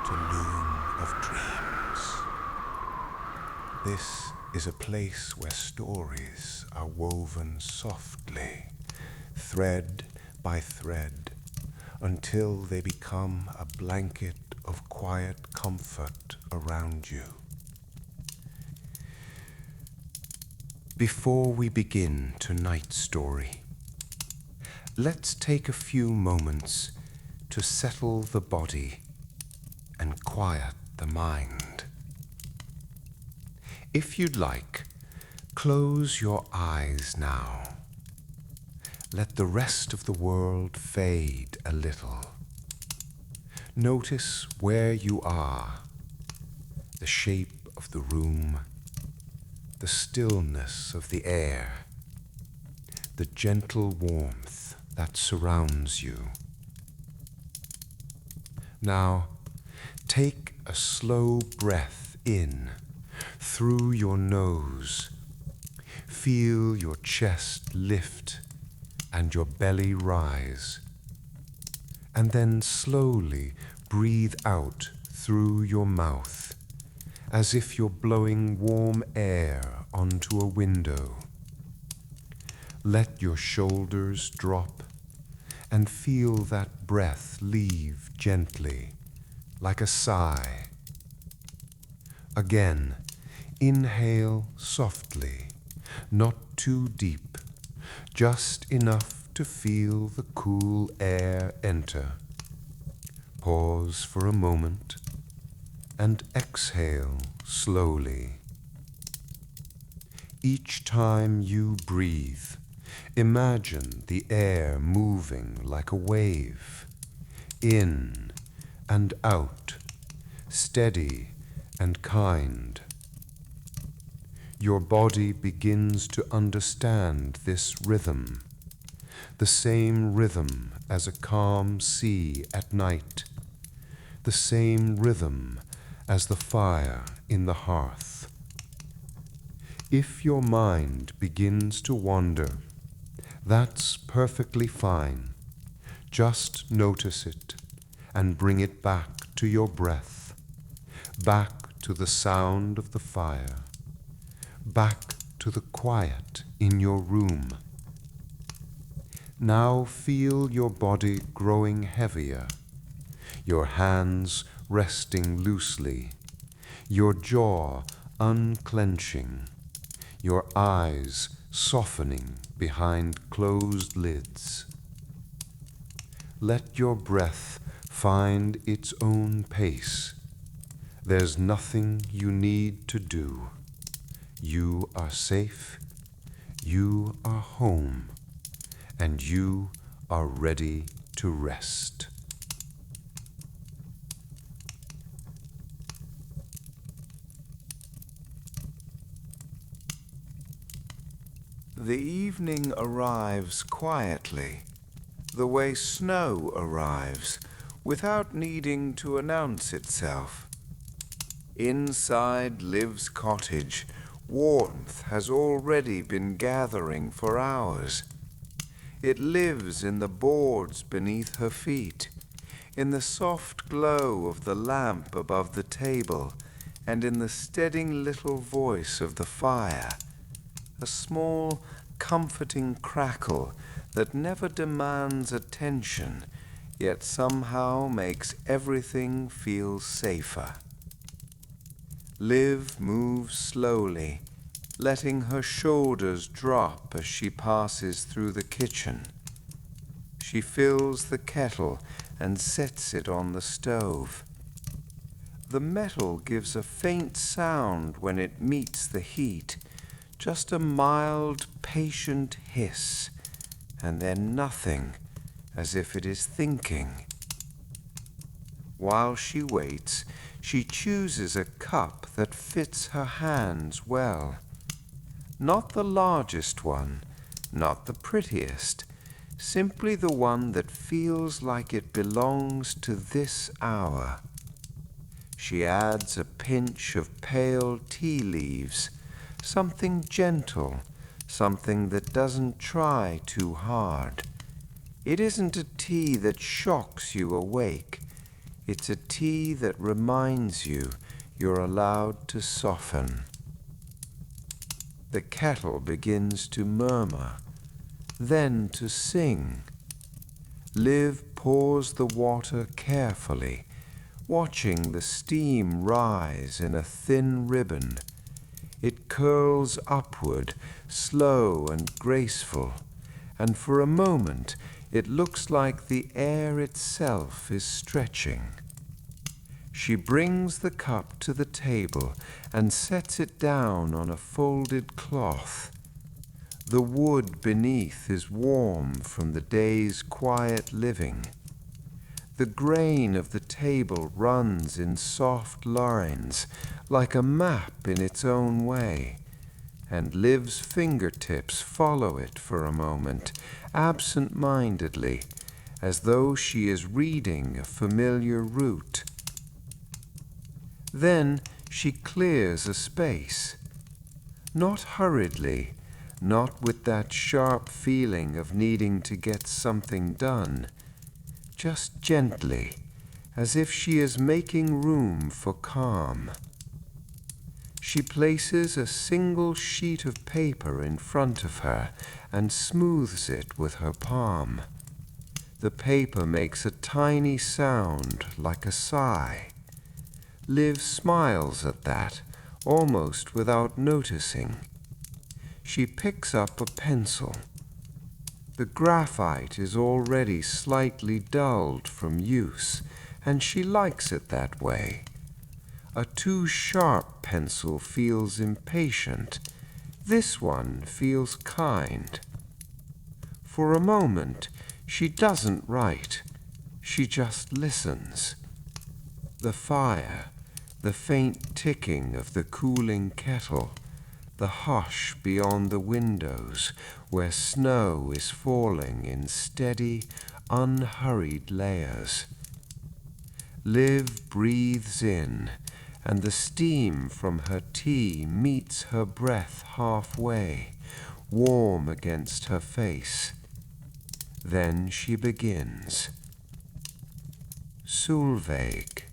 to Loom of Dreams. This is a place where stories are woven softly, thread by thread, until they become a blanket of quiet comfort around you. Before we begin tonight's story, let's take a few moments to settle the body and quiet the mind. If you'd like, close your eyes now. Let the rest of the world fade a little. Notice where you are, the shape of the room, the stillness of the air, the gentle warmth that surrounds you. Now, take a slow breath in through your nose. Feel your chest lift and your belly rise. And then slowly breathe out through your mouth, as if you're blowing warm air onto a window. Let your shoulders drop and feel that breath leave gently, like a sigh. Again, inhale softly, not too deep, just enough to feel the cool air enter. Pause for a moment and exhale slowly. Each time you breathe, imagine the air moving like a wave, in and out, steady and kind. Your body begins to understand this rhythm, the same rhythm as a calm sea at night, the same rhythm as the fire in the hearth. If your mind begins to wander, that's perfectly fine. Just notice it and bring it back to your breath, back to the sound of the fire, back to the quiet in your room. Now feel your body growing heavier, your hands resting loosely, your jaw unclenching, your eyes softening behind closed lids. Let your breath find its own pace. There's nothing you need to do. You are safe, you are home, and you are ready to rest. The evening arrives quietly, the way snow arrives, without needing to announce itself. Inside Liv's cottage, warmth has already been gathering for hours. It lives in the boards beneath her feet, in the soft glow of the lamp above the table, and in the steadying little voice of the fire, a small, comforting crackle that never demands attention, yet somehow makes everything feel safer. Liv moves slowly, letting her shoulders drop as she passes through the kitchen. She fills the kettle and sets it on the stove. The metal gives a faint sound when it meets the heat, just a mild, patient hiss, and then nothing, as if it is thinking. While she waits, she chooses a cup that fits her hands well. Not the largest one, not the prettiest, simply the one that feels like it belongs to this hour. She adds a pinch of pale tea leaves, something gentle, something that doesn't try too hard. It isn't a tea that shocks you awake. It's a tea that reminds you you're allowed to soften. The kettle begins to murmur, then to sing. Liv pours the water carefully, watching the steam rise in a thin ribbon. It curls upward, slow and graceful, and for a moment it looks like the air itself is stretching. She brings the cup to the table and sets it down on a folded cloth. The wood beneath is warm from the day's quiet living. The grain of the table runs in soft lines, like a map in its own way, and Liv's fingertips follow it for a moment, absent-mindedly, as though she is reading a familiar route. Then she clears a space, not hurriedly, not with that sharp feeling of needing to get something done, just gently, as if she is making room for calm. She places a single sheet of paper in front of her and smooths it with her palm. The paper makes a tiny sound like a sigh. Liv smiles at that, almost without noticing. She picks up a pencil. The graphite is already slightly dulled from use, and she likes it that way. A too sharp pencil feels impatient. This one feels kind. For a moment, she doesn't write. She just listens. The fire, the faint ticking of the cooling kettle, the hush beyond the windows where snow is falling in steady, unhurried layers. Liv breathes in, and the steam from her tea meets her breath halfway, warm against her face. Then she begins. Solveig.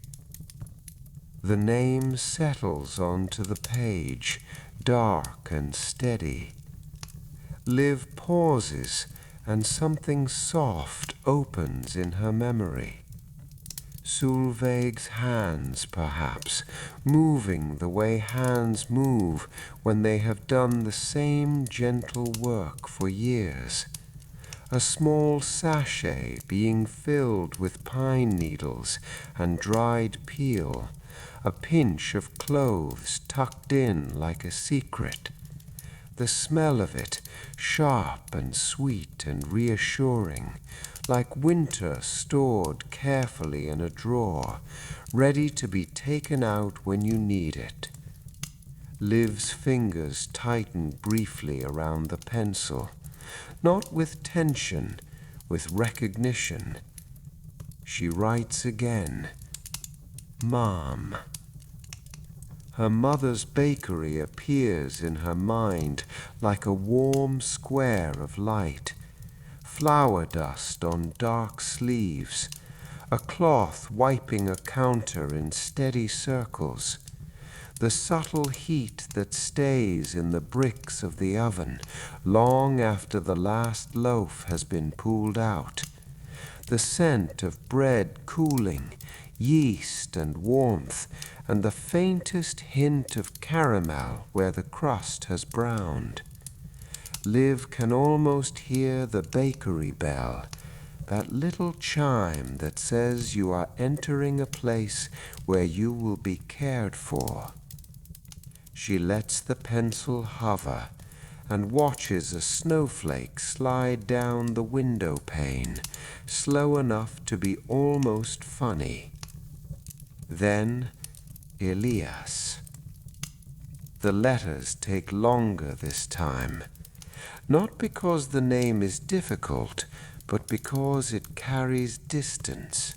The name settles onto the page, dark and steady. Liv pauses, and something soft opens in her memory. Solveig's hands, perhaps, moving the way hands move when they have done the same gentle work for years. A small sachet being filled with pine needles and dried peel, a pinch of cloves tucked in like a secret. The smell of it, sharp and sweet and reassuring, like winter stored carefully in a drawer, ready to be taken out when you need it. Liv's fingers tighten briefly around the pencil, not with tension, with recognition. She writes again, Mom. Her mother's bakery appears in her mind like a warm square of light, flour dust on dark sleeves, a cloth wiping a counter in steady circles, the subtle heat that stays in the bricks of the oven long after the last loaf has been pulled out, the scent of bread cooling, yeast and warmth, and the faintest hint of caramel where the crust has browned. Liv can almost hear the bakery bell, that little chime that says you are entering a place where you will be cared for. She lets the pencil hover and watches a snowflake slide down the window pane, slow enough to be almost funny. Then Elias. The letters take longer this time, not because the name is difficult, but because it carries distance.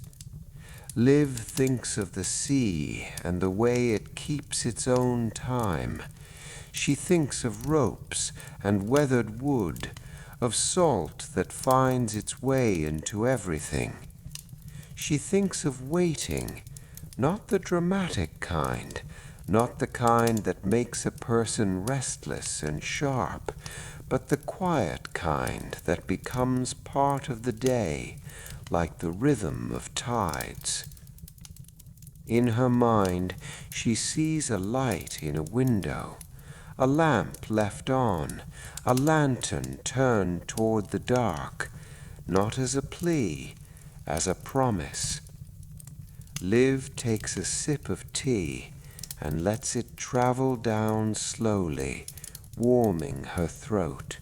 Liv thinks of the sea and the way it keeps its own time. She thinks of ropes and weathered wood, of salt that finds its way into everything. She thinks of waiting, not the dramatic kind, not the kind that makes a person restless and sharp, but the quiet kind that becomes part of the day, like the rhythm of tides. In her mind, she sees a light in a window, a lamp left on, a lantern turned toward the dark, not as a plea, as a promise. Liv takes a sip of tea and lets it travel down slowly, warming her throat.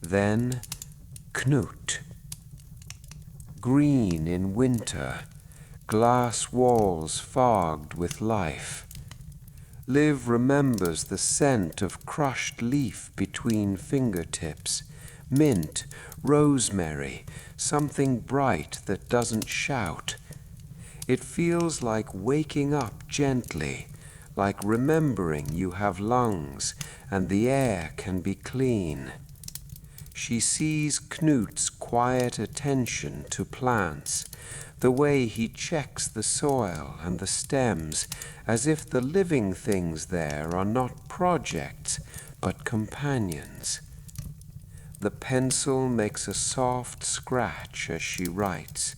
Then, Knut. Green in winter, glass walls fogged with life. Liv remembers the scent of crushed leaf between fingertips, mint, rosemary, something bright that doesn't shout. It feels like waking up gently, like remembering you have lungs and the air can be clean. She sees Knut's quiet attention to plants, the way he checks the soil and the stems, as if the living things there are not projects, but companions. The pencil makes a soft scratch as she writes.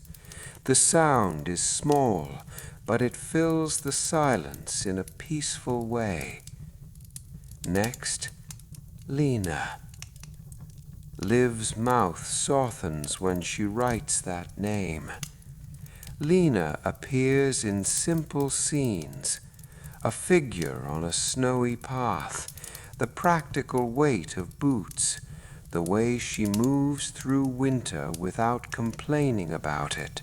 The sound is small, but it fills the silence in a peaceful way. Next, Lena. Liv's mouth softens when she writes that name. Lena appears in simple scenes, a figure on a snowy path, the practical weight of boots, the way she moves through winter without complaining about it.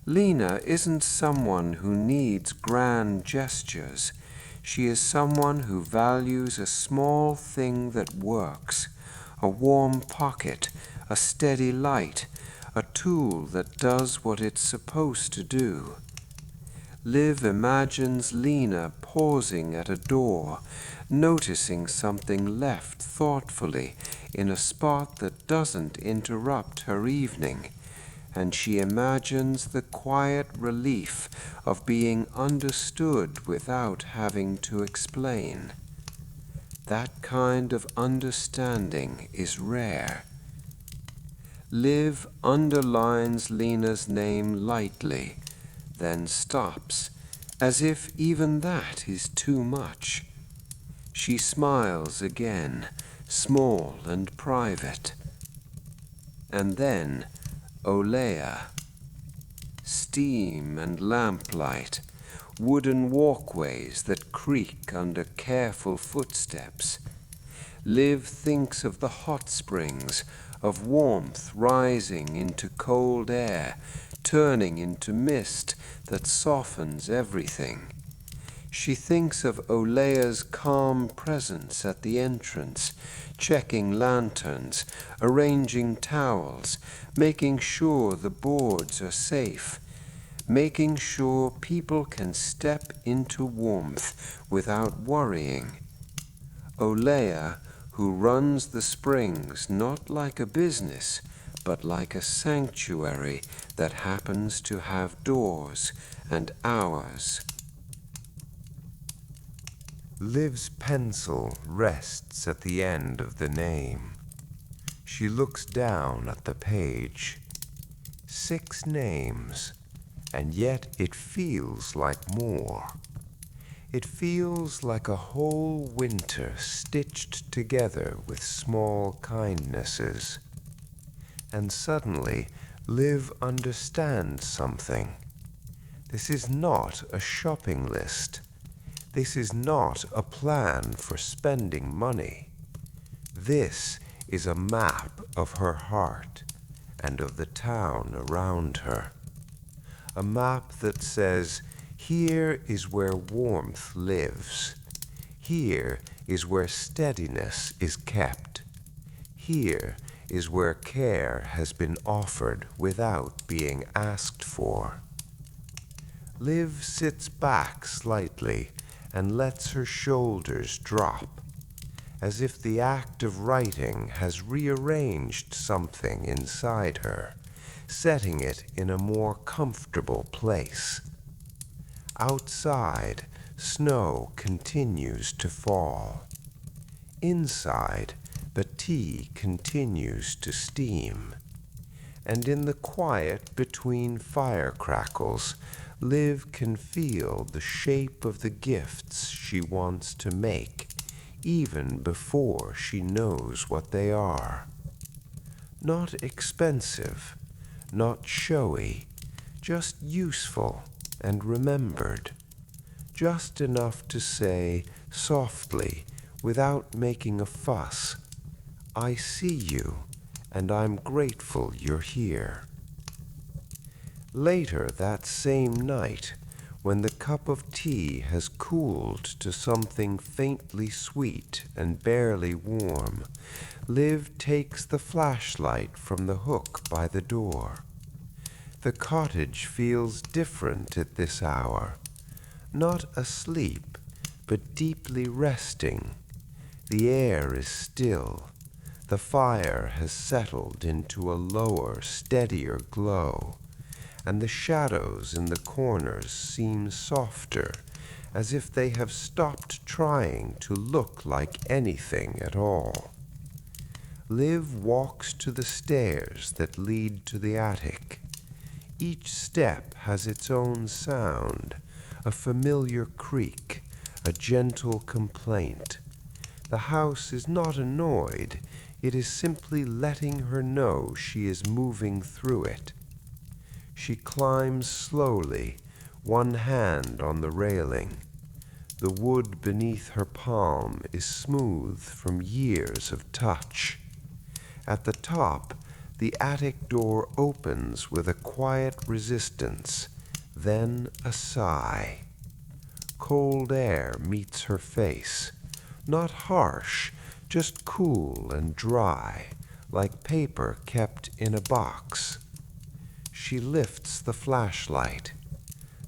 Lena isn't someone who needs grand gestures. She is someone who values a small thing that works, a warm pocket, a steady light, a tool that does what it's supposed to do. Liv imagines Lena pausing at a door, noticing something left thoughtfully in a spot that doesn't interrupt her evening, and she imagines the quiet relief of being understood without having to explain. That kind of understanding is rare. Liv underlines Lena's name lightly, then stops, as if even that is too much. She smiles again, small and private. And then, Olea. Steam and lamplight, wooden walkways that creak under careful footsteps. Liv thinks of the hot springs, of warmth rising into cold air, turning into mist that softens everything. She thinks of Olea's calm presence at the entrance, checking lanterns, arranging towels, making sure the boards are safe, making sure people can step into warmth without worrying. Olea, who runs the springs not like a business, but like a sanctuary that happens to have doors and hours. Liv's pencil rests at the end of the name. She looks down at the page. 6 names, and yet it feels like more. It feels like a whole winter stitched together with small kindnesses. And suddenly, Liv understands something. This is not a shopping list. This is not a plan for spending money. This is a map of her heart and of the town around her. A map that says, here is where warmth lives. Here is where steadiness is kept. Here is where care has been offered without being asked for. Liv sits back slightly and lets her shoulders drop, as if the act of writing has rearranged something inside her, setting it in a more comfortable place. Outside, snow continues to fall. Inside, the tea continues to steam. And in the quiet between fire crackles, Liv can feel the shape of the gifts she wants to make, even before she knows what they are. Not expensive, not showy, just useful and remembered. Just enough to say softly, without making a fuss, "I see you, and I'm grateful you're here." Later that same night, when the cup of tea has cooled to something faintly sweet and barely warm, Liv takes the flashlight from the hook by the door. The cottage feels different at this hour, not asleep, but deeply resting. The air is still. The fire has settled into a lower, steadier glow, and the shadows in the corners seem softer, as if they have stopped trying to look like anything at all. Liv walks to the stairs that lead to the attic. Each step has its own sound, a familiar creak, a gentle complaint. The house is not annoyed, it is simply letting her know she is moving through it. She climbs slowly, one hand on the railing. The wood beneath her palm is smooth from years of touch. At the top, the attic door opens with a quiet resistance, then a sigh. Cold air meets her face, not harsh, just cool and dry, like paper kept in a box. She lifts the flashlight.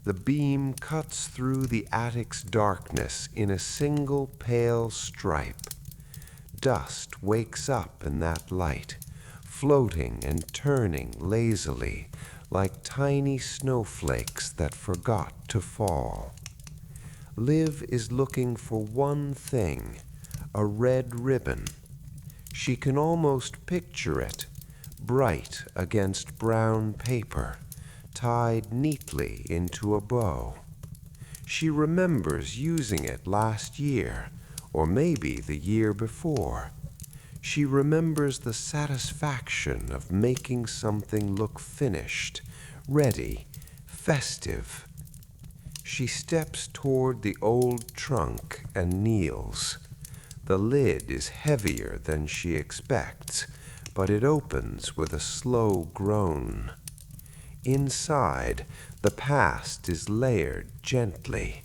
The beam cuts through the attic's darkness in a single pale stripe. Dust wakes up in that light, floating and turning lazily, like tiny snowflakes that forgot to fall. Liv is looking for one thing, a red ribbon. She can almost picture it, bright against brown paper, tied neatly into a bow. She remembers using it last year, or maybe the year before. She remembers the satisfaction of making something look finished, ready, festive. She steps toward the old trunk and kneels. The lid is heavier than she expects, but it opens with a slow groan. Inside, the past is layered gently.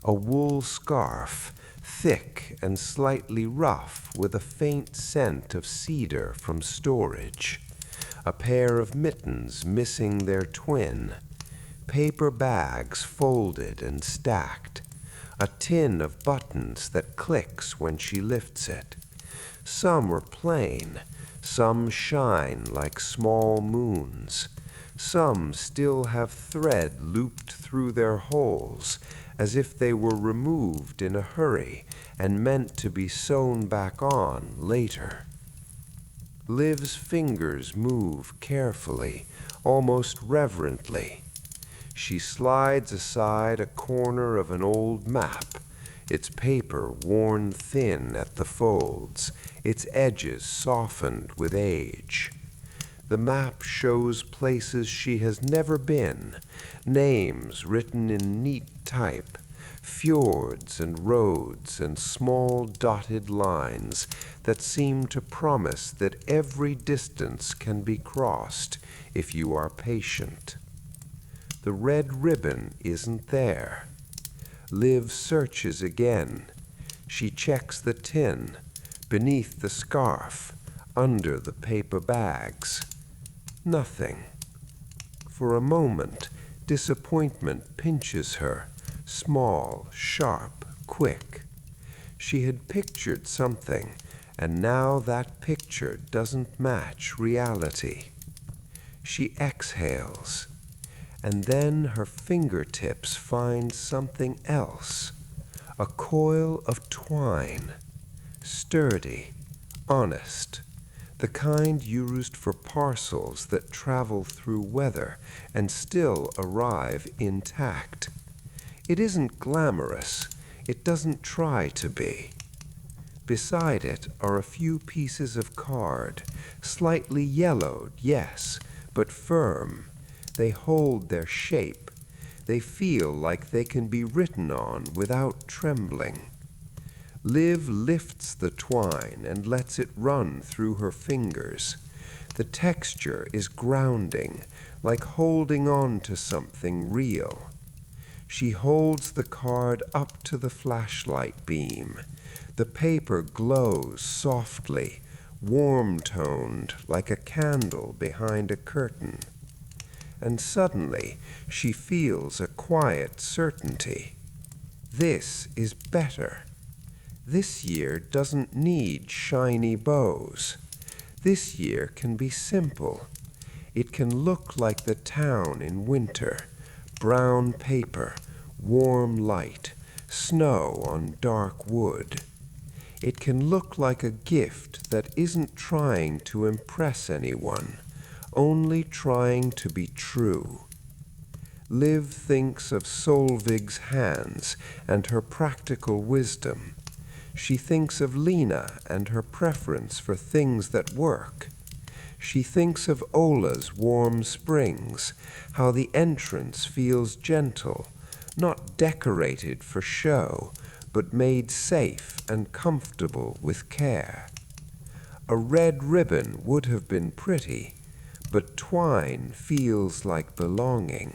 A wool scarf, thick and slightly rough with a faint scent of cedar from storage. A pair of mittens missing their twin. Paper bags folded and stacked. A tin of buttons that clicks when she lifts it. Some are plain, some shine like small moons. Some still have thread looped through their holes, as if they were removed in a hurry and meant to be sewn back on later. Liv's fingers move carefully, almost reverently. She slides aside a corner of an old map, its paper worn thin at the folds, its edges softened with age. The map shows places she has never been, names written in neat type, fjords and roads and small dotted lines that seem to promise that every distance can be crossed if you are patient. The red ribbon isn't there. Liv searches again. She checks the tin, beneath the scarf, under the paper bags. Nothing. For a moment, disappointment pinches her, small, sharp, quick. She had pictured something, and now that picture doesn't match reality. She exhales, and then her fingertips find something else, a coil of twine, sturdy, honest, the kind used for parcels that travel through weather and still arrive intact. It isn't glamorous. It doesn't try to be. Beside it are a few pieces of card, slightly yellowed, yes, but firm. They hold their shape. They feel like they can be written on without trembling. Liv lifts the twine and lets it run through her fingers. The texture is grounding, like holding on to something real. She holds the card up to the flashlight beam. The paper glows softly, warm-toned, like a candle behind a curtain. And suddenly she feels a quiet certainty. This is better. This year doesn't need shiny bows. This year can be simple. It can look like the town in winter, brown paper, warm light, snow on dark wood. It can look like a gift that isn't trying to impress anyone, only trying to be true. Liv thinks of Solveig's hands and her practical wisdom. She thinks of Lena and her preference for things that work. She thinks of Ola's warm springs, how the entrance feels gentle, not decorated for show, but made safe and comfortable with care. A red ribbon would have been pretty, but twine feels like belonging.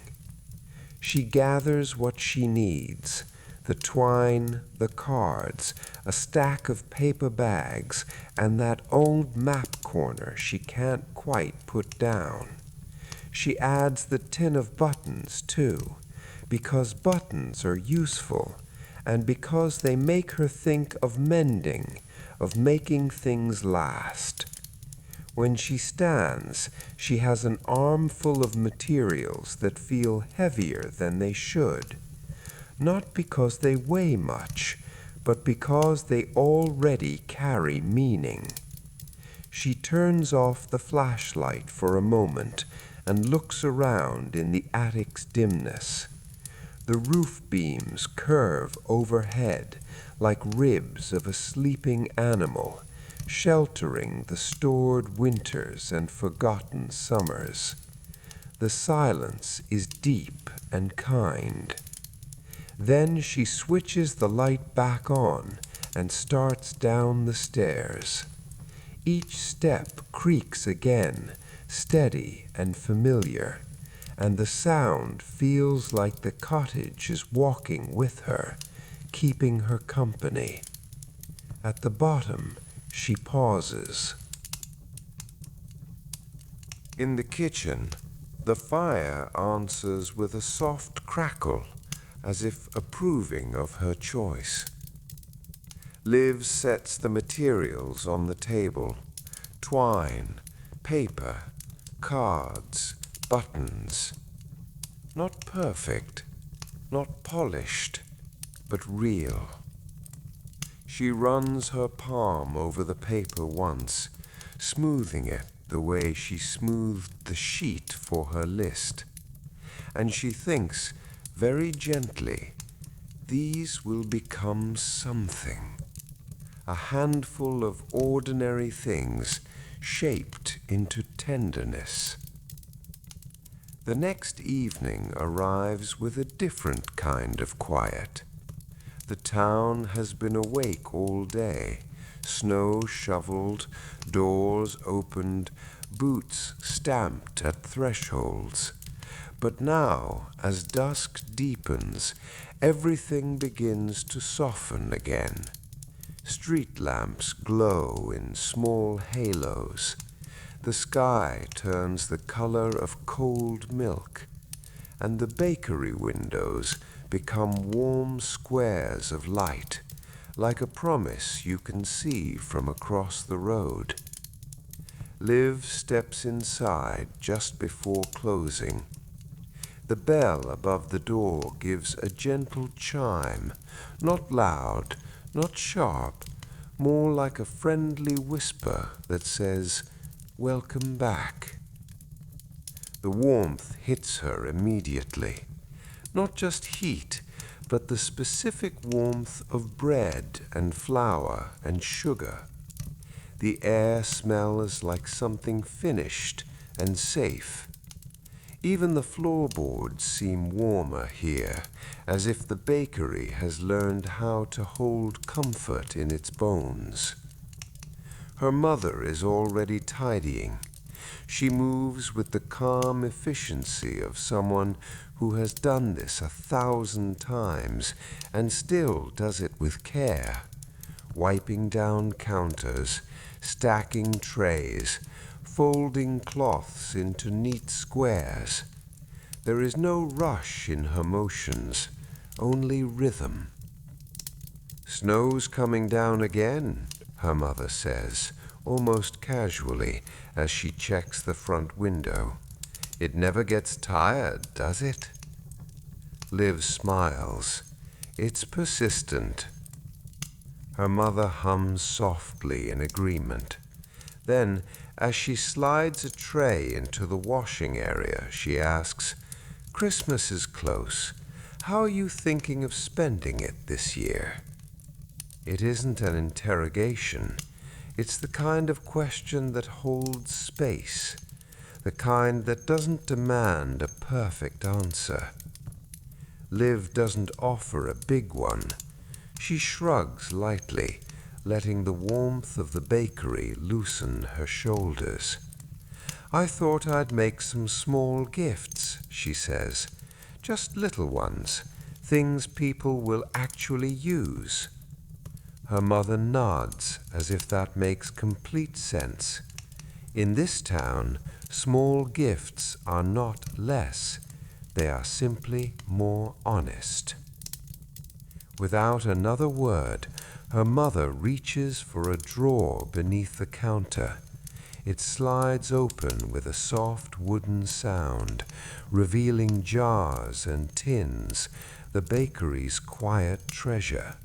She gathers what she needs, the twine, the cards, a stack of paper bags, and that old map corner she can't quite put down. She adds the tin of buttons, too, because buttons are useful, and because they make her think of mending, of making things last. When she stands, she has an armful of materials that feel heavier than they should, not because they weigh much, but because they already carry meaning. She turns off the flashlight for a moment and looks around in the attic's dimness. The roof beams curve overhead like ribs of a sleeping animal, sheltering the stored winters and forgotten summers. The silence is deep and kind. Then she switches the light back on and starts down the stairs. Each step creaks again, steady and familiar, and the sound feels like the cottage is walking with her, keeping her company. At the bottom, she pauses. In the kitchen, the fire answers with a soft crackle, as if approving of her choice. Liv sets the materials on the table: twine, paper, cards, buttons. Not perfect, not polished, but real. She runs her palm over the paper once, smoothing it the way she smoothed the sheet for her list. And she thinks, very gently, these will become something. A handful of ordinary things shaped into tenderness. The next evening arrives with a different kind of quiet. The town has been awake all day, snow shoveled, doors opened, boots stamped at thresholds. But now, as dusk deepens, everything begins to soften again. Street lamps glow in small halos. The sky turns the color of cold milk, and the bakery windows become warm squares of light, like a promise you can see from across the road. Liv steps inside just before closing. The bell above the door gives a gentle chime, not loud, not sharp, more like a friendly whisper that says, "Welcome back." The warmth hits her immediately. Not just heat, but the specific warmth of bread and flour and sugar. The air smells like something finished and safe. Even the floorboards seem warmer here, as if the bakery has learned how to hold comfort in its bones. Her mother is already tidying. She moves with the calm efficiency of someone who has done this 1,000 times and still does it with care, wiping down counters, stacking trays, folding cloths into neat squares. There is no rush in her motions, only rhythm. "Snow's coming down again," her mother says, almost casually, as she checks the front window. "It never gets tired, does it?" Liv smiles. "It's persistent." Her mother hums softly in agreement. Then, as she slides a tray into the washing area, she asks, "Christmas is close. How are you thinking of spending it this year?" It isn't an interrogation. It's the kind of question that holds space, the kind that doesn't demand a perfect answer. Liv doesn't offer a big one. She shrugs lightly, letting the warmth of the bakery loosen her shoulders. "I thought I'd make some small gifts," she says. "Just little ones, things people will actually use." Her mother nods as if that makes complete sense. In this town, small gifts are not less. They are simply more honest. Without another word, her mother reaches for a drawer beneath the counter. It slides open with a soft wooden sound, revealing jars and tins, the bakery's quiet treasure.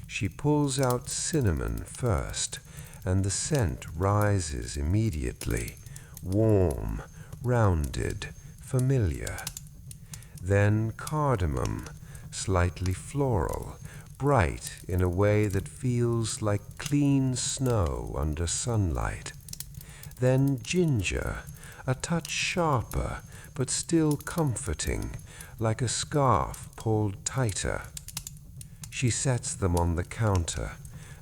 She pulls out cinnamon first, and the scent rises immediately, warm, rounded, familiar. Then cardamom, slightly floral, bright in a way that feels like clean snow under sunlight. Then ginger, a touch sharper, but still comforting, like a scarf pulled tighter. She sets them on the counter.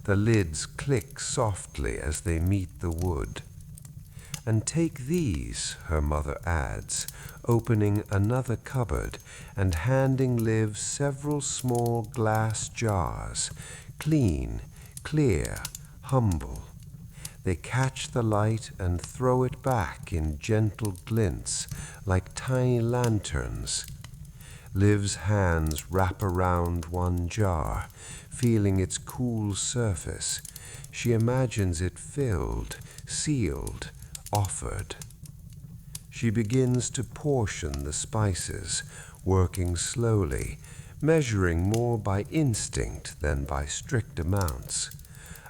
The lids click softly as they meet the wood. "And take these," her mother adds, opening another cupboard and handing Liv several small glass jars, clean, clear, humble. They catch the light and throw it back in gentle glints, like tiny lanterns. Liv's hands wrap around one jar, feeling its cool surface. She imagines it filled, sealed, offered. She begins to portion the spices, working slowly, measuring more by instinct than by strict amounts.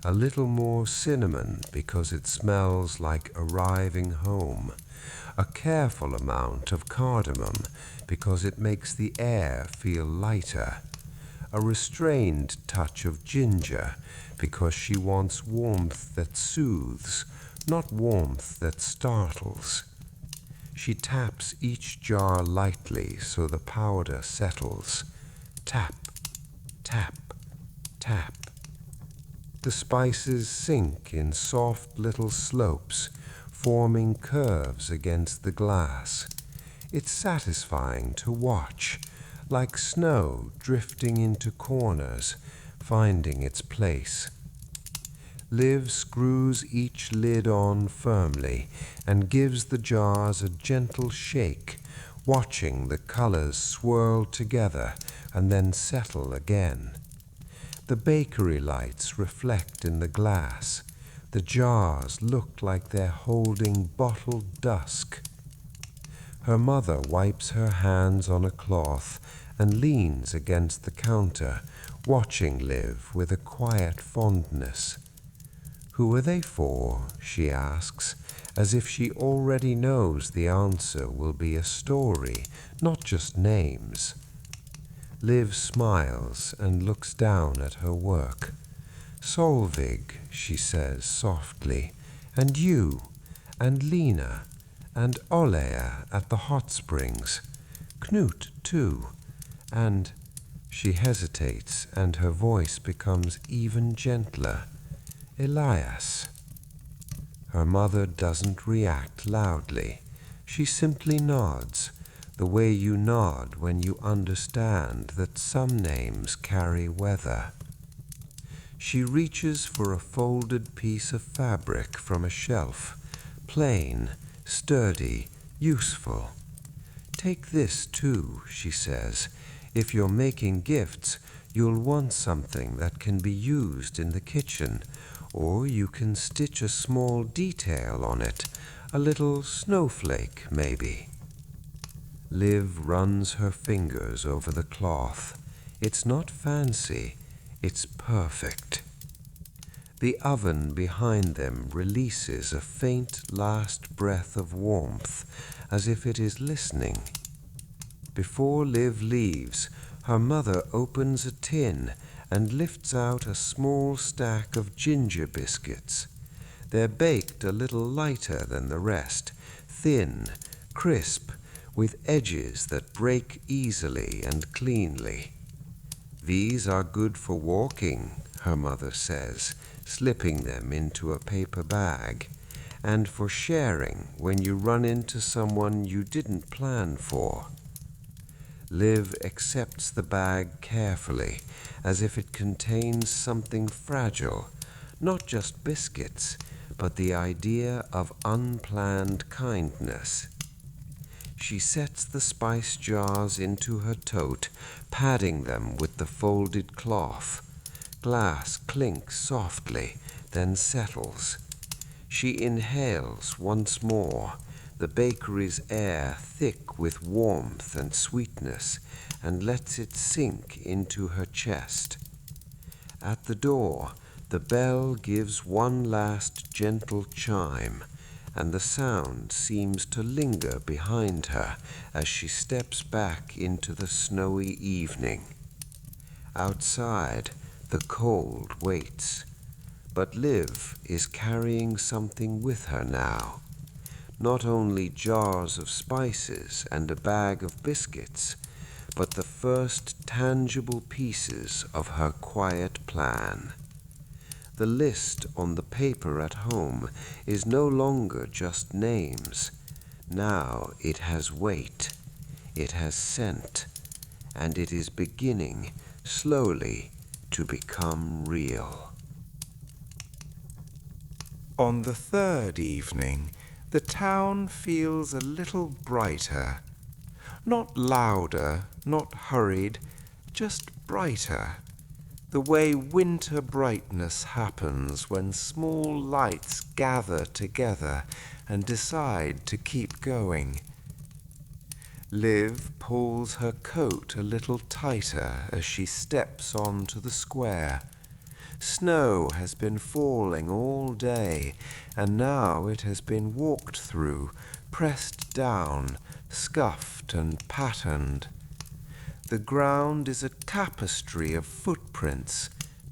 A little more cinnamon because it smells like arriving home. A careful amount of cardamom because it makes the air feel lighter. A restrained touch of ginger because she wants warmth that soothes, not warmth that startles. She taps each jar lightly so the powder settles. Tap, tap, tap. The spices sink in soft little slopes, forming curves against the glass. It's satisfying to watch, like snow drifting into corners, finding its place. Liv screws each lid on firmly and gives the jars a gentle shake, watching the colors swirl together and then settle again. The bakery lights reflect in the glass. The jars look like they're holding bottled dusk. Her mother wipes her hands on a cloth and leans against the counter, watching Liv with a quiet fondness. "Who are they for?" she asks, as if she already knows the answer will be a story, not just names. Liv smiles and looks down at her work. "Solvig," she says softly, "and you, and Lena, and Olea at the hot springs, Knut too, and—" She hesitates and her voice becomes even gentler. "Elias." Her mother doesn't react loudly. She simply nods, the way you nod when you understand that some names carry weather. She reaches for a folded piece of fabric from a shelf, plain, sturdy, useful. "Take this too," she says. "If you're making gifts, you'll want something that can be used in the kitchen, or you can stitch a small detail on it, a little snowflake maybe." Liv runs her fingers over the cloth. It's not fancy, it's perfect. The oven behind them releases a faint last breath of warmth, as if it is listening. Before Liv leaves, her mother opens a tin and lifts out a small stack of ginger biscuits. They're baked a little lighter than the rest, thin, crisp, with edges that break easily and cleanly. "These are good for walking," her mother says, slipping them into a paper bag, "and for sharing when you run into someone you didn't plan for." Liv accepts the bag carefully, as if it contains something fragile, not just biscuits, but the idea of unplanned kindness. She sets the spice jars into her tote, padding them with the folded cloth. Glass clinks softly, then settles. She inhales once more, the bakery's air thick with warmth and sweetness, and lets it sink into her chest. At the door, the bell gives one last gentle chime, and the sound seems to linger behind her as she steps back into the snowy evening. Outside, the cold waits, but Liv is carrying something with her now. Not only jars of spices and a bag of biscuits, but the first tangible pieces of her quiet plan. The list on the paper at home is no longer just names. Now it has weight, it has scent, and it is beginning, slowly, to become real. On the third evening, the town feels a little brighter. Not louder, not hurried, just brighter. The way winter brightness happens when small lights gather together and decide to keep going. Liv pulls her coat a little tighter as she steps onto the square. Snow has been falling all day, and now it has been walked through, pressed down, scuffed and patterned. The ground is a tapestry of footprints,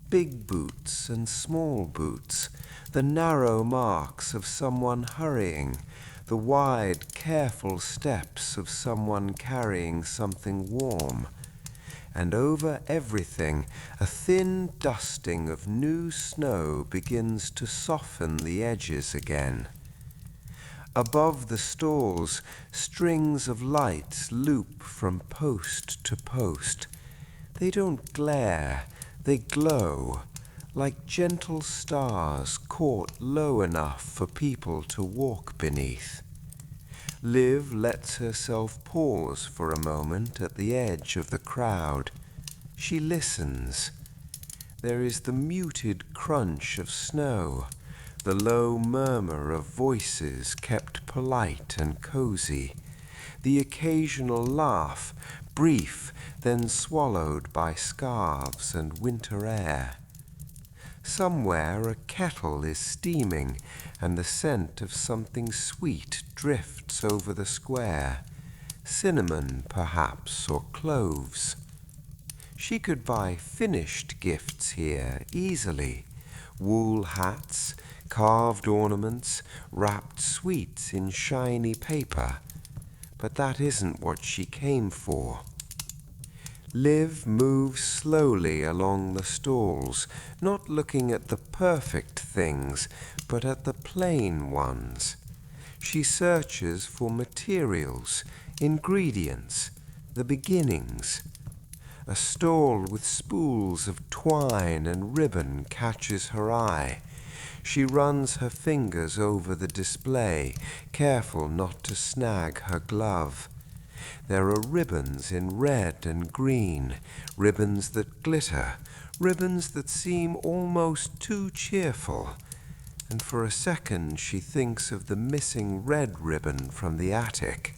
big boots and small boots, the narrow marks of someone hurrying, the wide, careful steps of someone carrying something warm. And over everything, a thin dusting of new snow begins to soften the edges again. Above the stalls, strings of lights loop from post to post. They don't glare, they glow, like gentle stars caught low enough for people to walk beneath. Liv lets herself pause for a moment at the edge of the crowd. She listens. There is the muted crunch of snow, the low murmur of voices kept polite and cozy, the occasional laugh, brief, then swallowed by scarves and winter air. Somewhere a kettle is steaming, and the scent of something sweet drifts over the square. Cinnamon, perhaps, or cloves. She could buy finished gifts here easily. Wool hats, carved ornaments, wrapped sweets in shiny paper. But that isn't what she came for. Liv moves slowly along the stalls, not looking at the perfect things, but at the plain ones. She searches for materials, ingredients, the beginnings. A stall with spools of twine and ribbon catches her eye. She runs her fingers over the display, careful not to snag her glove. There are ribbons in red and green, ribbons that glitter, ribbons that seem almost too cheerful. And for a second she thinks of the missing red ribbon from the attic.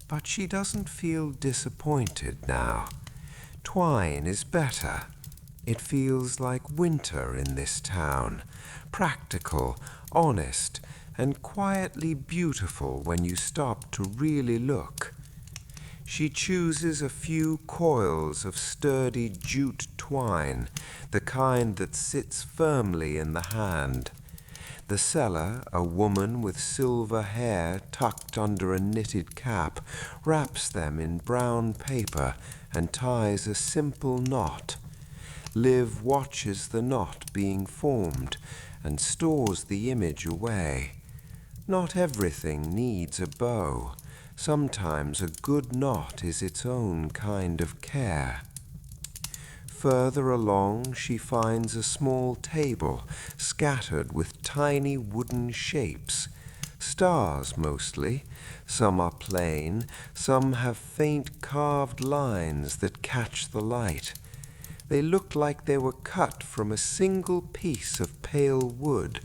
But she doesn't feel disappointed now. Twine is better. It feels like winter in this town, practical, honest, and quietly beautiful when you stop to really look. She chooses a few coils of sturdy jute twine, the kind that sits firmly in the hand. The seller, a woman with silver hair tucked under a knitted cap, wraps them in brown paper and ties a simple knot. Liv watches the knot being formed and stores the image away. Not everything needs a bow. Sometimes a good knot is its own kind of care. Further along she finds a small table scattered with tiny wooden shapes. Stars mostly. Some are plain, some have faint carved lines that catch the light. They look like they were cut from a single piece of pale wood,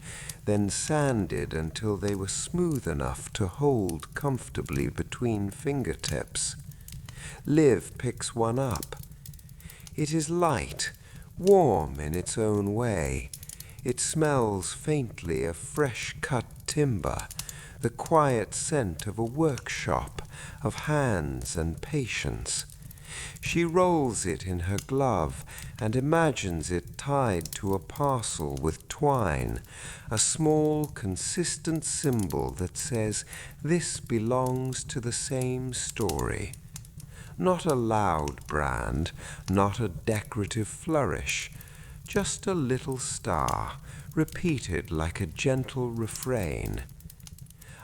then sanded until they were smooth enough to hold comfortably between fingertips. Liv picks one up. It is light, warm in its own way. It smells faintly of fresh-cut timber, the quiet scent of a workshop, of hands and patience. She rolls it in her glove and imagines it tied to a parcel with twine, a small, consistent symbol that says, "This belongs to the same story." Not a loud brand, not a decorative flourish, just a little star, repeated like a gentle refrain.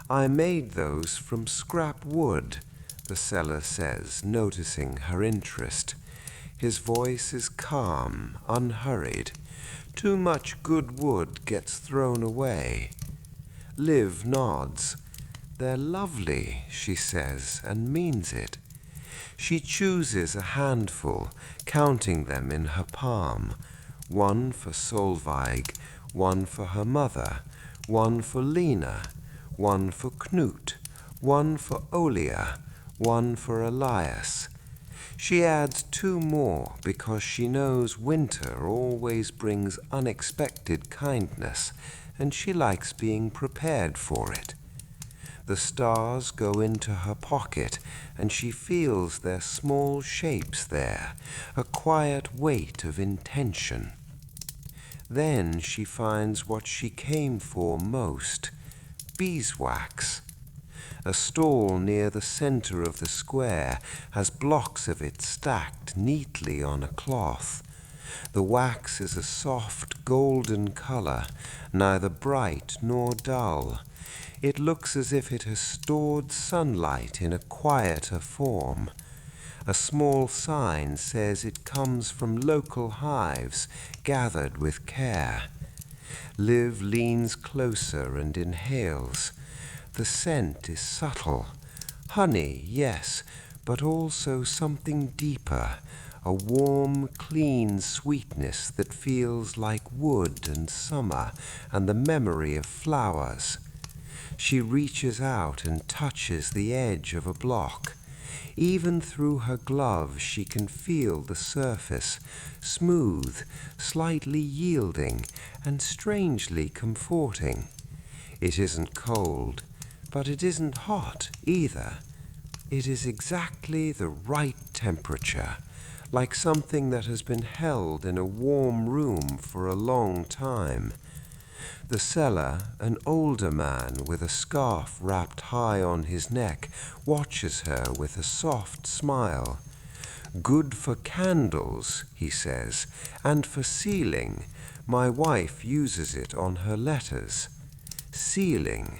"I made those from scrap wood," the seller says, noticing her interest. His voice is calm, unhurried. Too much good wood gets thrown away. Liv nods. "They're lovely," she says, and means it. She chooses a handful, counting them in her palm. One for Solveig, one for her mother, one for Lena, one for Knut, one for Olia, one for Elias. She adds 2 more because she knows winter always brings unexpected kindness, and she likes being prepared for it. The stars go into her pocket, and she feels their small shapes there, a quiet weight of intention. Then she finds what she came for most, beeswax. A stall near the center of the square has blocks of it stacked neatly on a cloth. The wax is a soft golden color, neither bright nor dull. It looks as if it has stored sunlight in a quieter form. A small sign says it comes from local hives, gathered with care. Liv leans closer and inhales. The scent is subtle. Honey, yes, but also something deeper, a warm, clean sweetness that feels like wood and summer and the memory of flowers. She reaches out and touches the edge of a block. Even through her glove she can feel the surface, smooth, slightly yielding, and strangely comforting. It isn't cold, but it isn't hot either. It is exactly the right temperature, like something that has been held in a warm room for a long time. The seller, an older man with a scarf wrapped high on his neck, watches her with a soft smile. "Good for candles," he says, "and for sealing. My wife uses it on her letters." Sealing.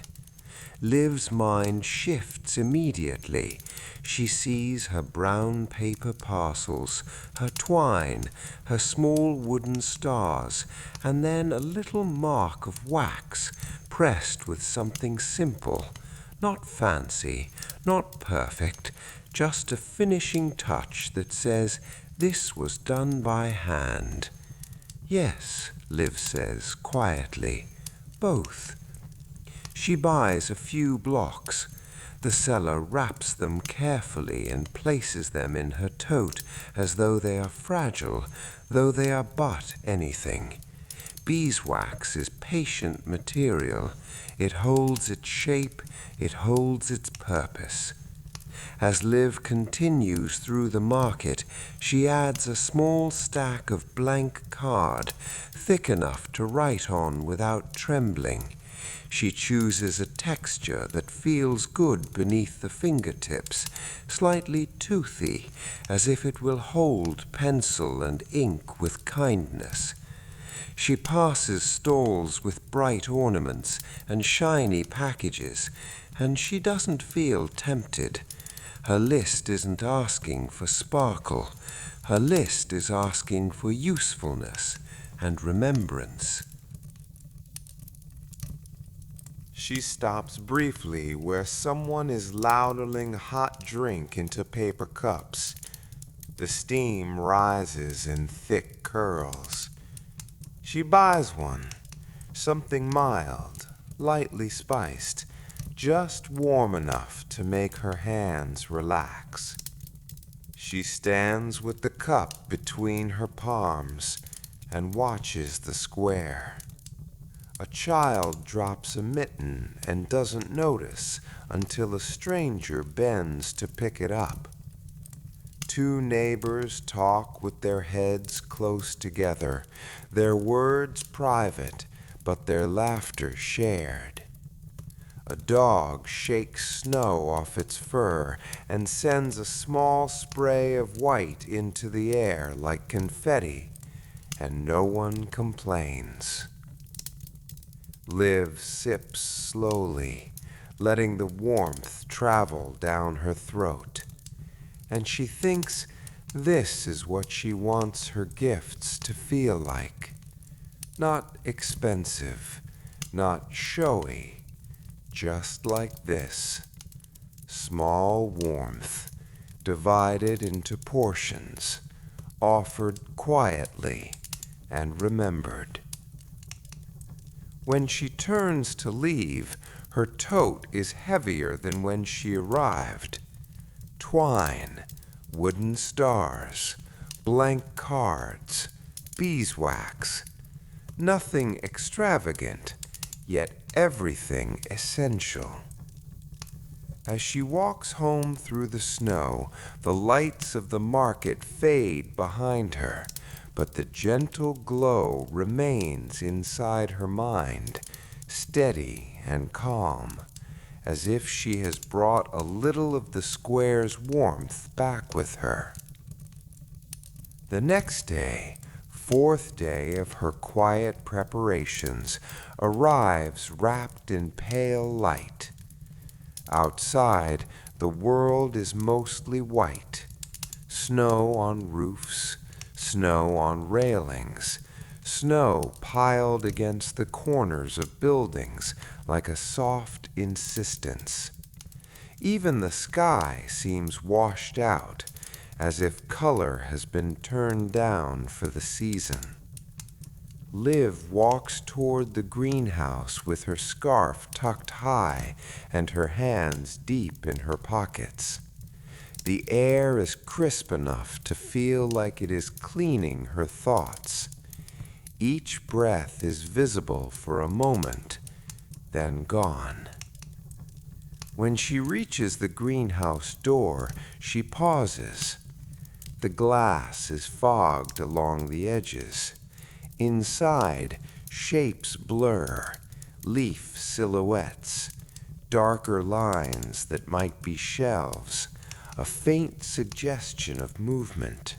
Liv's mind shifts immediately. She sees her brown paper parcels, her twine, her small wooden stars, and then a little mark of wax pressed with something simple, not fancy, not perfect, just a finishing touch that says, "This was done by hand." "Yes," Liv says quietly, "both." She buys a few blocks. The seller wraps them carefully and places them in her tote as though they are fragile, though they are but anything. Beeswax is patient material. It holds its shape, it holds its purpose. As Liv continues through the market, she adds a small stack of blank card, thick enough to write on without trembling. She chooses a texture that feels good beneath the fingertips, slightly toothy, as if it will hold pencil and ink with kindness. She passes stalls with bright ornaments and shiny packages, and she doesn't feel tempted. Her list isn't asking for sparkle. Her list is asking for usefulness and remembrance. She stops briefly where someone is ladling hot drink into paper cups. The steam rises in thick curls. She buys one, something mild, lightly spiced, just warm enough to make her hands relax. She stands with the cup between her palms and watches the square. A child drops a mitten and doesn't notice until a stranger bends to pick it up. Two neighbors talk with their heads close together, their words private, but their laughter shared. A dog shakes snow off its fur and sends a small spray of white into the air like confetti, and no one complains. Liv sips slowly, letting the warmth travel down her throat, and she thinks this is what she wants her gifts to feel like. Not expensive, not showy, just like this. Small warmth, divided into portions, offered quietly and remembered. When she turns to leave, her tote is heavier than when she arrived. Twine, wooden stars, blank cards, beeswax. Nothing extravagant, yet everything essential. As she walks home through the snow, the lights of the market fade behind her, but the gentle glow remains inside her mind, steady and calm, as if she has brought a little of the square's warmth back with her. The next day, fourth day of her quiet preparations, arrives wrapped in pale light. Outside, the world is mostly white. Snow on roofs, snow on railings, snow piled against the corners of buildings like a soft insistence. Even the sky seems washed out, as if color has been turned down for the season. Liv walks toward the greenhouse with her scarf tucked high and her hands deep in her pockets. The air is crisp enough to feel like it is cleaning her thoughts. Each breath is visible for a moment, then gone. When she reaches the greenhouse door, she pauses. The glass is fogged along the edges. Inside, shapes blur, leaf silhouettes, darker lines that might be shelves, a faint suggestion of movement.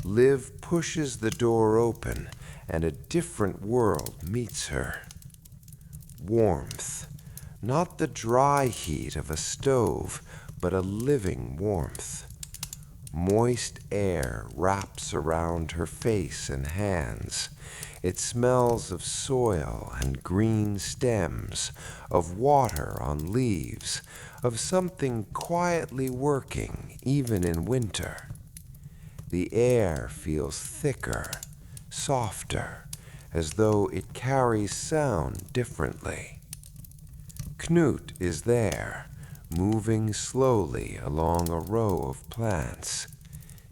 Liv pushes the door open, and a different world meets her. Warmth, not the dry heat of a stove, but a living warmth. Moist air wraps around her face and hands. It smells of soil and green stems, of water on leaves, of something quietly working even in winter. The air feels thicker, softer, as though it carries sound differently. Knut is there, moving slowly along a row of plants.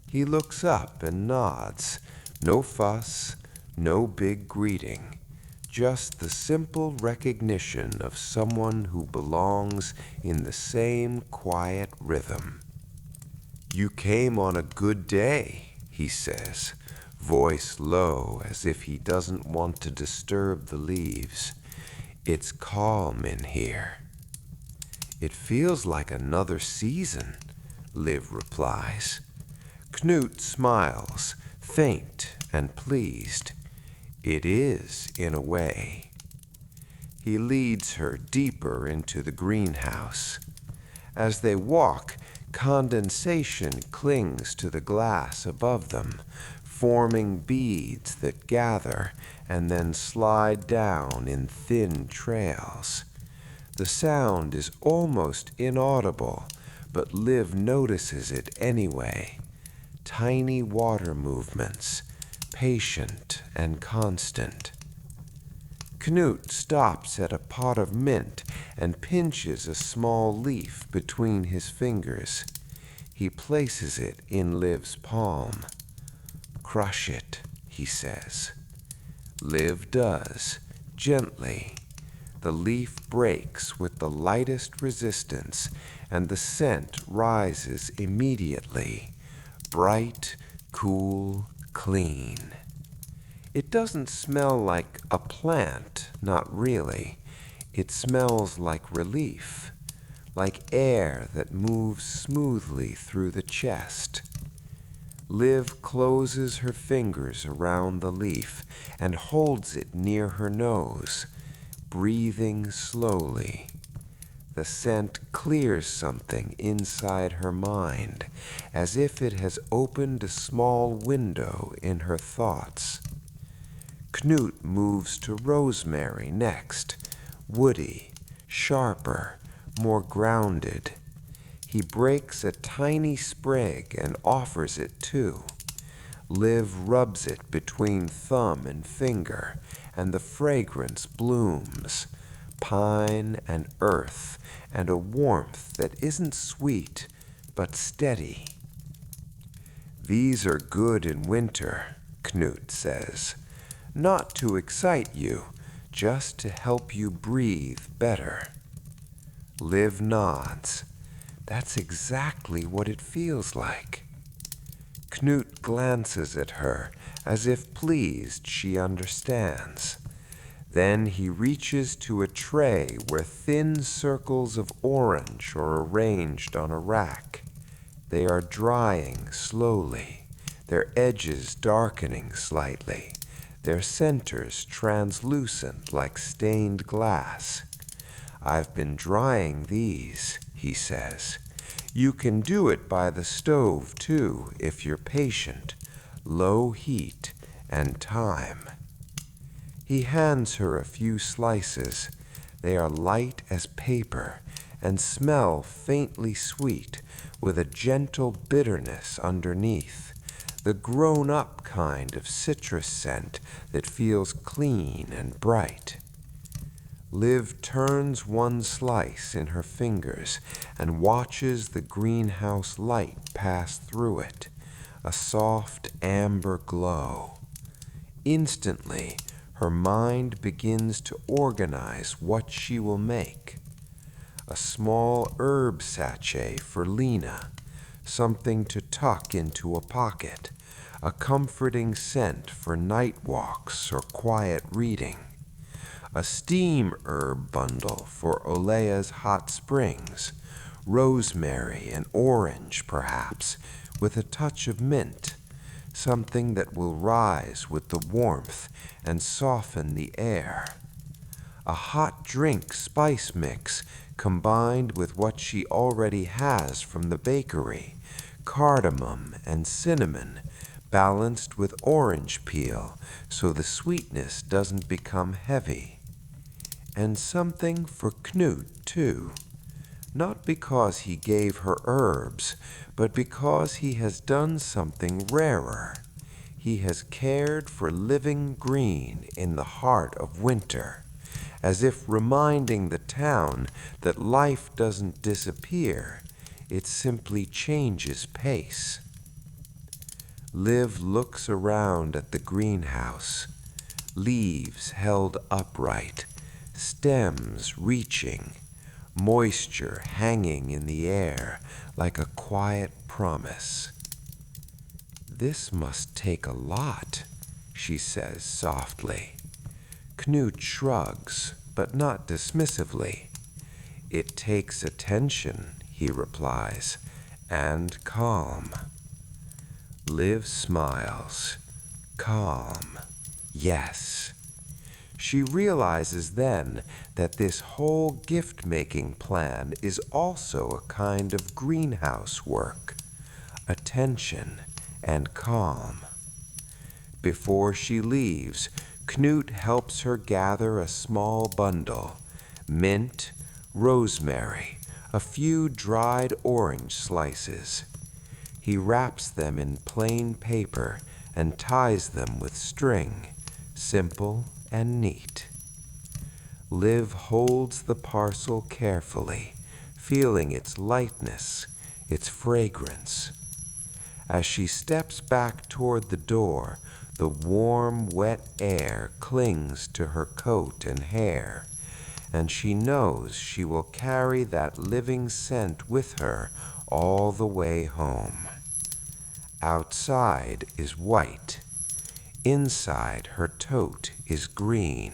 He looks up and nods. No fuss, no big greeting, just the simple recognition of someone who belongs in the same quiet rhythm. "You came on a good day," he says, voice low as if he doesn't want to disturb the leaves. "It's calm in here." "It feels like another season," Liv replies. Knut smiles, faint and pleased. "It is, in a way." He leads her deeper into the greenhouse. As they walk, condensation clings to the glass above them, forming beads that gather and then slide down in thin trails. The sound is almost inaudible, but Liv notices it anyway. Tiny water movements, patient and constant. Knut stops at a pot of mint and pinches a small leaf between his fingers. He places it in Liv's palm. "Crush it," he says. Liv does, gently. The leaf breaks with the lightest resistance, and the scent rises immediately. Bright, cool, clean. It doesn't smell like a plant, not really. It smells like relief, like air that moves smoothly through the chest. Liv closes her fingers around the leaf and holds it near her nose, breathing slowly. The scent clears something inside her mind, as if it has opened a small window in her thoughts. Knut moves to rosemary next, woody, sharper, more grounded. He breaks a tiny sprig and offers it too. Liv rubs it between thumb and finger, and the fragrance blooms. Pine and earth, and a warmth that isn't sweet, but steady. "These are good in winter," Knut says. "Not to excite you, just to help you breathe better." Liv nods. That's exactly what it feels like. Knut glances at her, as if pleased she understands. Then he reaches to a tray where thin circles of orange are arranged on a rack. They are drying slowly, their edges darkening slightly, their centers translucent like stained glass. "I've been drying these," he says. "You can do it by the stove, too, if you're patient. Low heat and time." He hands her a few slices. They are light as paper, and smell faintly sweet with a gentle bitterness underneath, the grown-up kind of citrus scent that feels clean and bright. Liv turns one slice in her fingers and watches the greenhouse light pass through it, a soft amber glow. Instantly, her mind begins to organize what she will make. A small herb sachet for Lena, something to tuck into a pocket, a comforting scent for night walks or quiet reading, a steam herb bundle for Olea's hot springs, rosemary and orange perhaps, with a touch of mint, something that will rise with the warmth and soften the air. A hot drink spice mix combined with what she already has from the bakery, cardamom and cinnamon, balanced with orange peel so the sweetness doesn't become heavy. And something for Knut, too. Not because he gave her herbs, but because he has done something rarer. He has cared for living green in the heart of winter, as if reminding the town that life doesn't disappear, it simply changes pace. Liv looks around at the greenhouse, leaves held upright, stems reaching, moisture hanging in the air like a quiet promise. "This must take a lot," she says softly. Knut shrugs, but not dismissively. "It takes attention," he replies, "and calm." Liv smiles. Calm. Yes. She realizes then that this whole gift-making plan is also a kind of greenhouse work. Attention and calm. Before she leaves, Knut helps her gather a small bundle, mint, rosemary, a few dried orange slices. He wraps them in plain paper and ties them with string, simple and neat. Liv holds the parcel carefully, feeling its lightness, its fragrance. As she steps back toward the door, the warm, wet air clings to her coat and hair, and she knows she will carry that living scent with her all the way home. Outside is white. Inside her tote is green.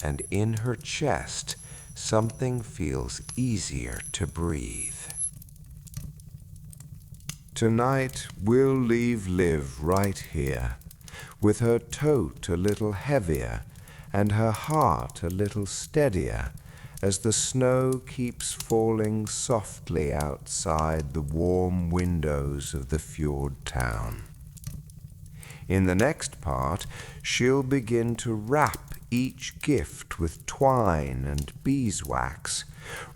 And in her chest, something feels easier to breathe. Tonight we'll leave Liv right here, with her tote a little heavier and her heart a little steadier as the snow keeps falling softly outside the warm windows of the Fjord town. In the next part, she'll begin to wrap each gift with twine and beeswax,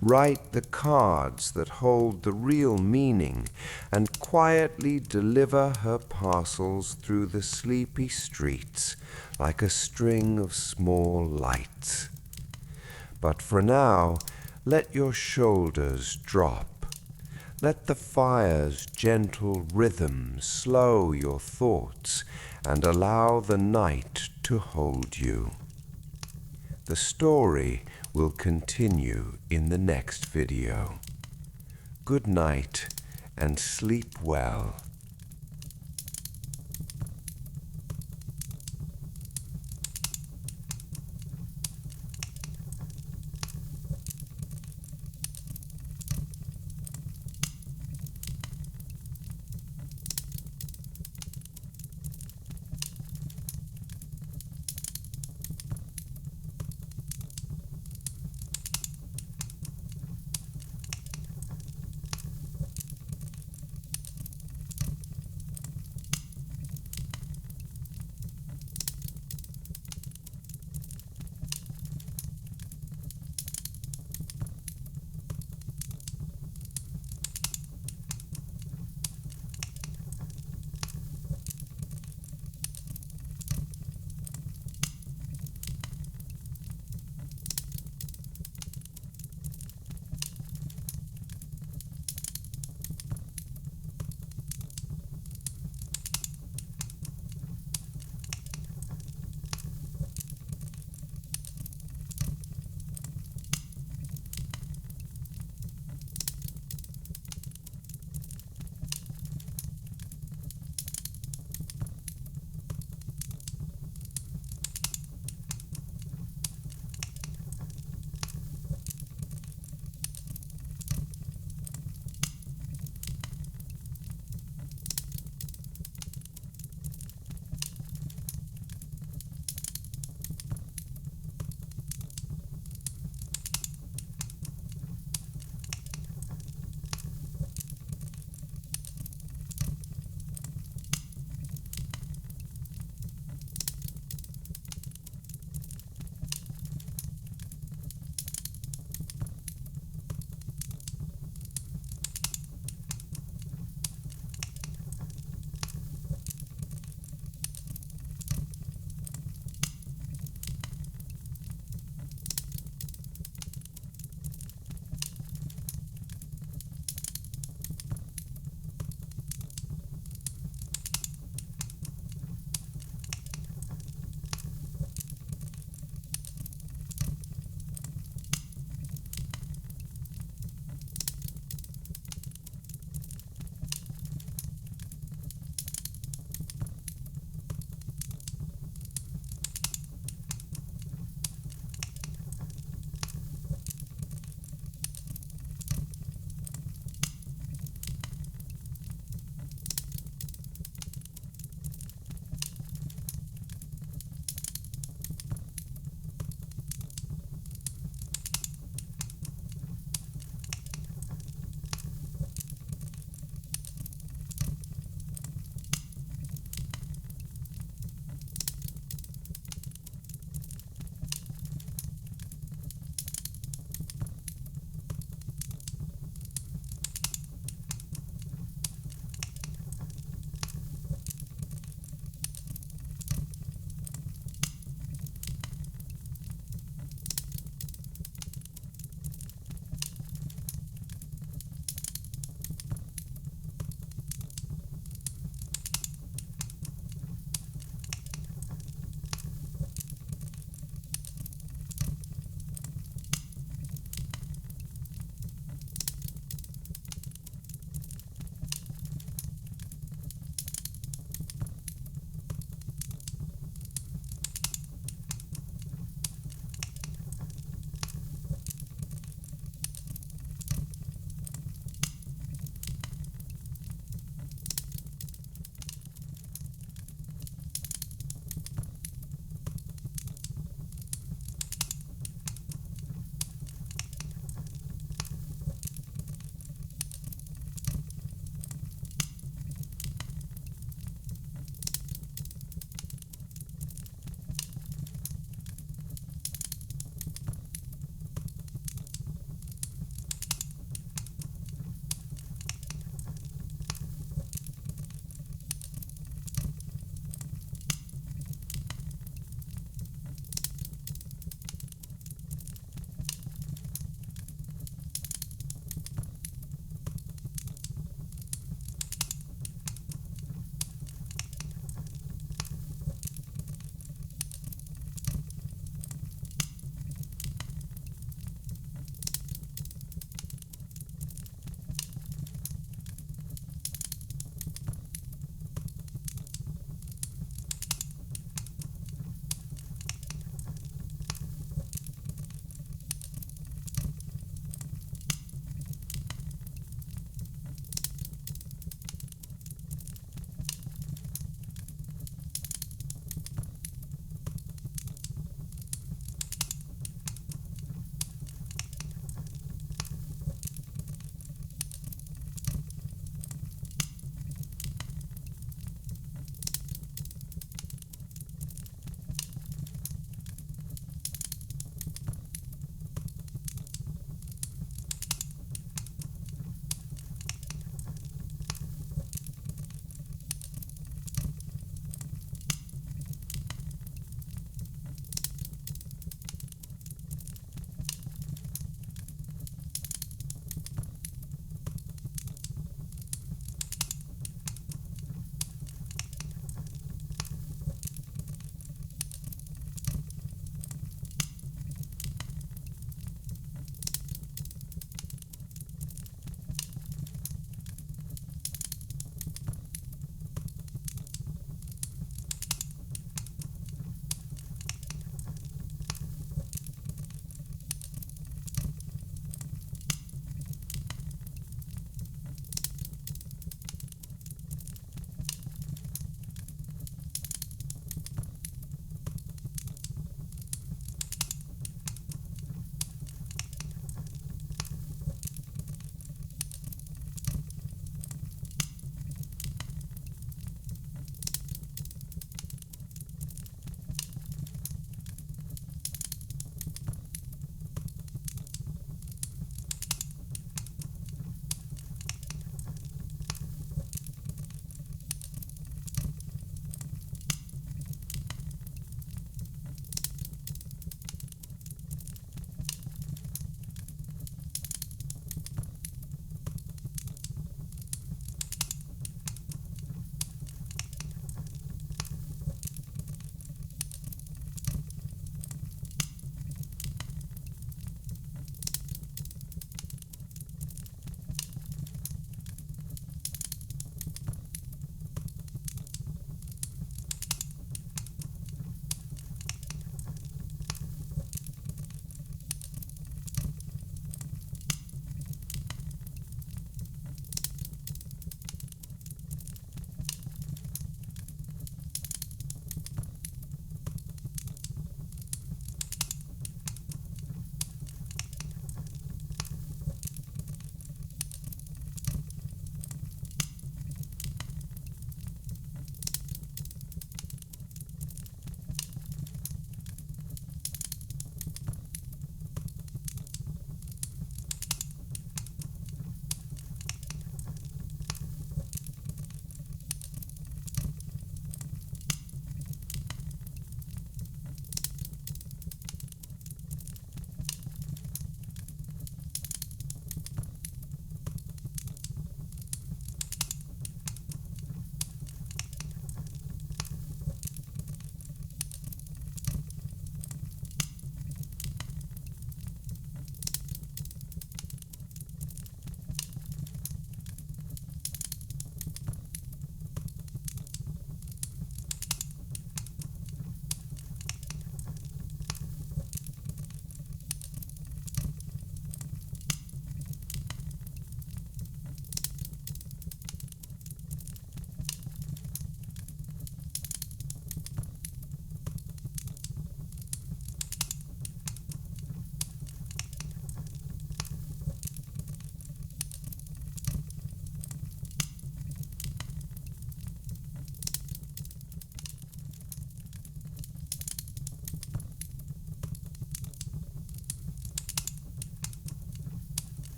write the cards that hold the real meaning, and quietly deliver her parcels through the sleepy streets like a string of small lights. But for now, let your shoulders drop. Let the fire's gentle rhythm slow your thoughts and allow the night to hold you. The story will continue in the next video. Good night and sleep well.